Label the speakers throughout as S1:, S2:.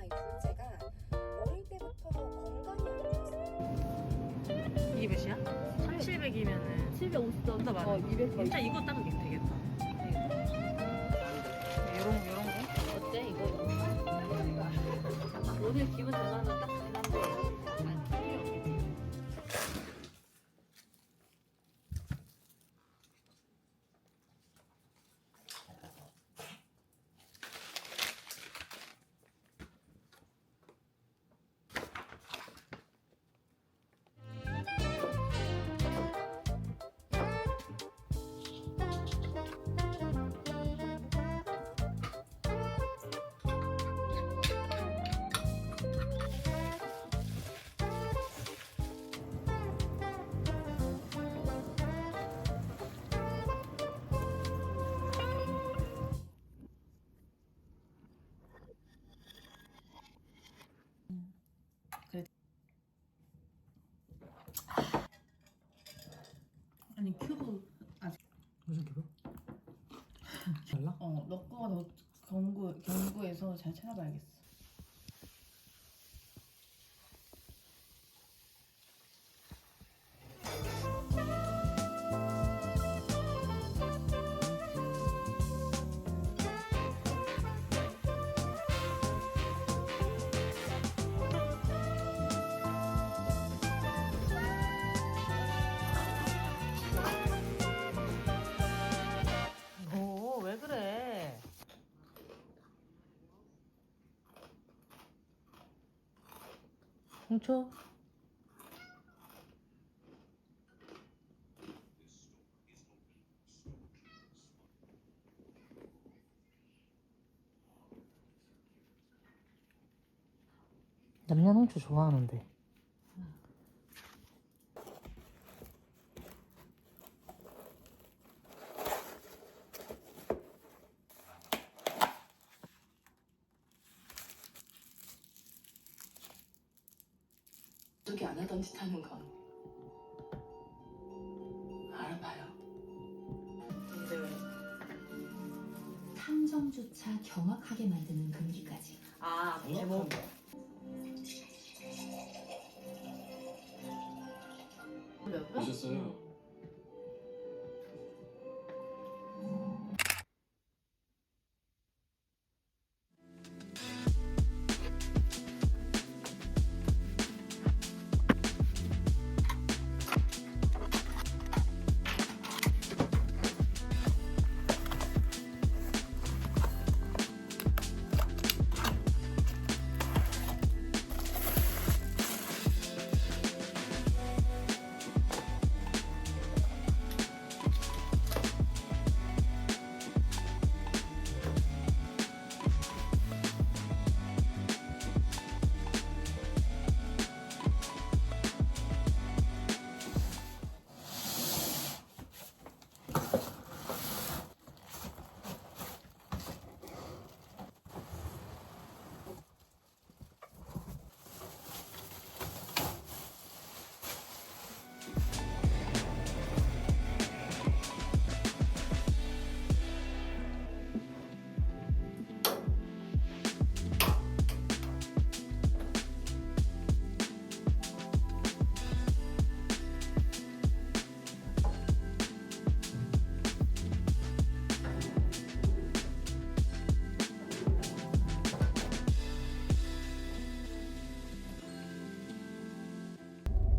S1: 이 둘째가 어릴 때부터 건강이 안 좋았어요.
S2: 이게 몇이야? 1700이면은
S3: 750점.
S2: 더 많아.
S3: 200
S2: 진짜 이거 딱 되겠다. 요런 거?
S3: 어때 이거? 오늘 기분 전환은 딱 지난데 안 틀려.
S4: 아니 큐브 아직
S5: 무슨 기분? 달라?
S4: 너 거가 더 경구에서 잘 찾아봐야겠어.
S2: 오, 왜 그래? 훔쳐? 남녀 홍초 좋아하는데.
S4: 저기 안 하던 짓 하는 건 알아봐요.
S6: 탐정조차 경악하게 만드는 금기까지.
S2: 아, 제목.
S4: 몇 번?
S5: 보셨어요?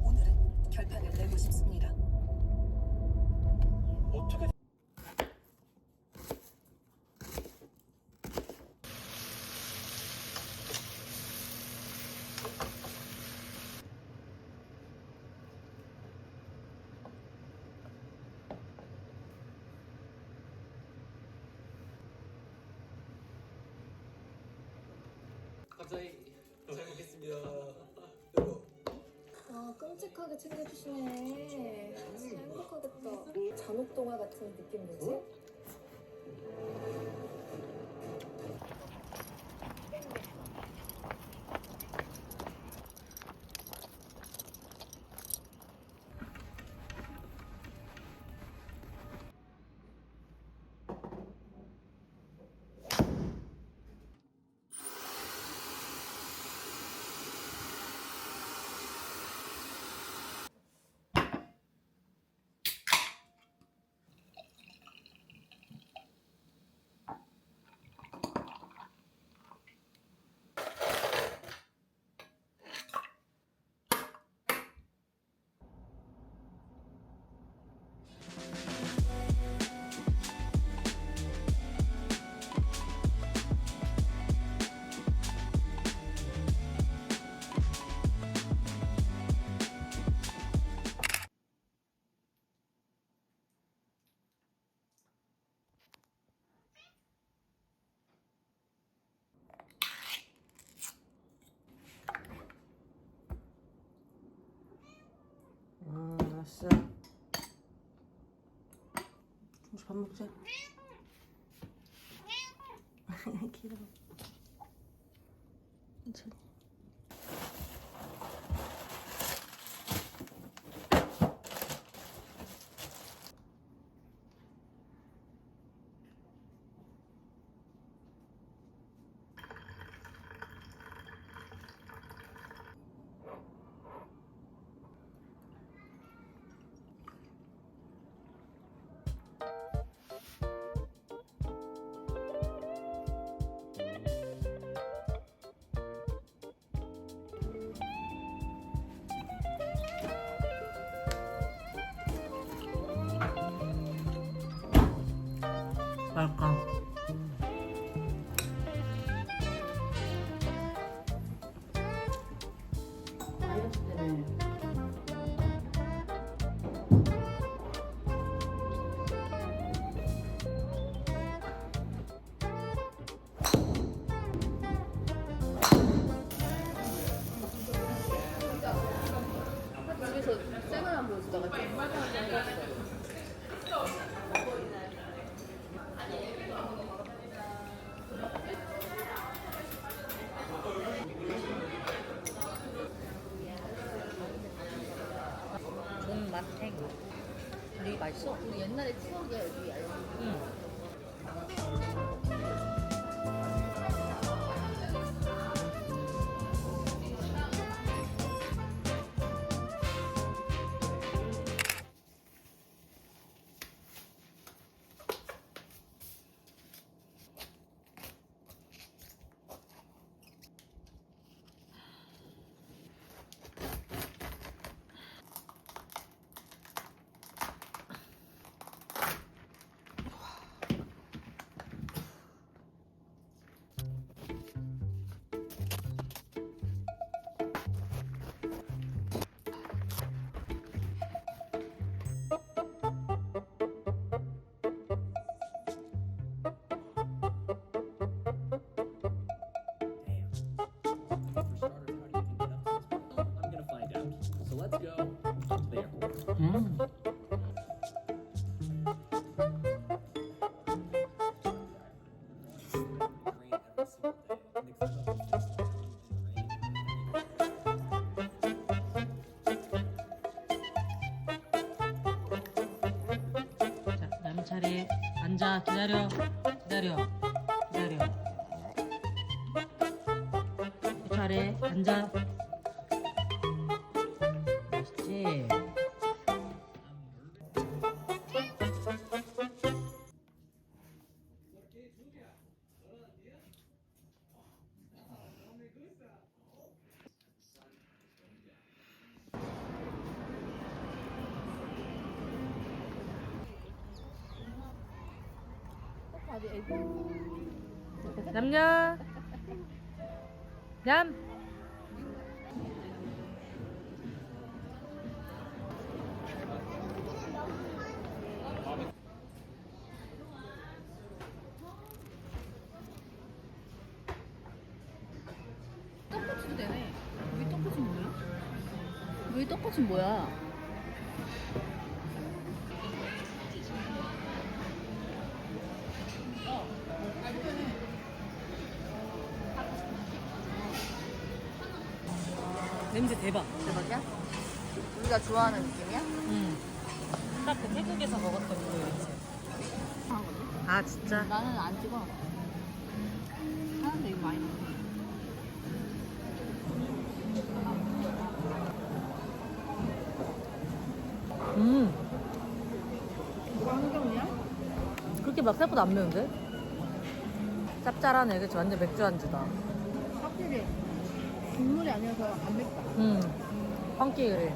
S1: 오늘은 결판을 내고 싶습니다.
S5: 어떻게
S7: 갑자기 잘 먹겠습니다. 여보.
S1: 아, 끔찍하게 챙겨주시네. 진짜 행복하겠다. 잔혹동화 같은 느낌 뭐지?
S4: 밥 먹자. 기다려. 천천히.
S2: 말까?
S4: 다이어트 때문에.
S3: 집에서 생활한 보여주다가 좀
S2: 존맛탱. 되게 맛있어.
S3: 우리 옛날에 추억이야 여기 알고.
S2: 응.
S7: I'm gonna find out. So let's go to the airport. Rain every single day. And they clean up the streets
S2: 자, 남 차례. 앉아. 기다려. 기다려. 기다려. 내 차례. 앉아. 맛있지? 남녀. 남.
S3: 떡꼬치도 되네. 여기 떡꼬치는 뭐야? 여기 떡꼬치는 뭐야?
S2: 냄새 대박.
S3: 대박이야? 우리가 좋아하는 느낌이야?
S2: 응. 딱 그 태국에서 먹었던 그 냄새. 아 진짜?
S3: 나는 안 찍어. 하는데 이거 많이 먹어.
S4: 환경이야?
S2: 그렇게 막 생각보다 안 매운데? 짭짤하네. 그치? 완전 맥주 안주다.
S4: 확실히 국물이 아니어서 안 맵다.
S2: 펑키 그릴.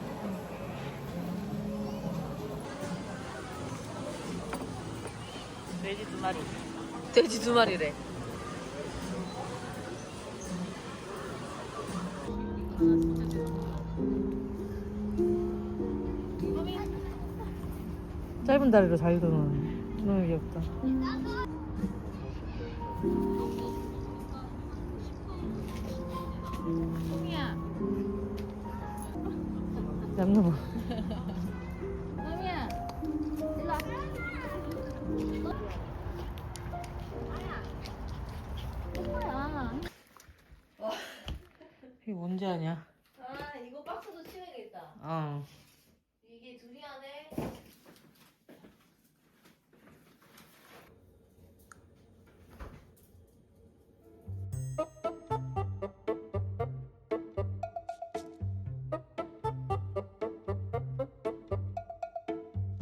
S2: 돼지 2마리. 돼지 2마리래. 짧은 다리로 잘 도는. 너무 귀엽다.
S3: 솜이야.
S2: 얌놈아.
S3: 솜이야. 일로 와. 거야.
S2: 이게 뭔지 아냐?
S3: 아 이거 박스도 치워야겠다.
S2: 어.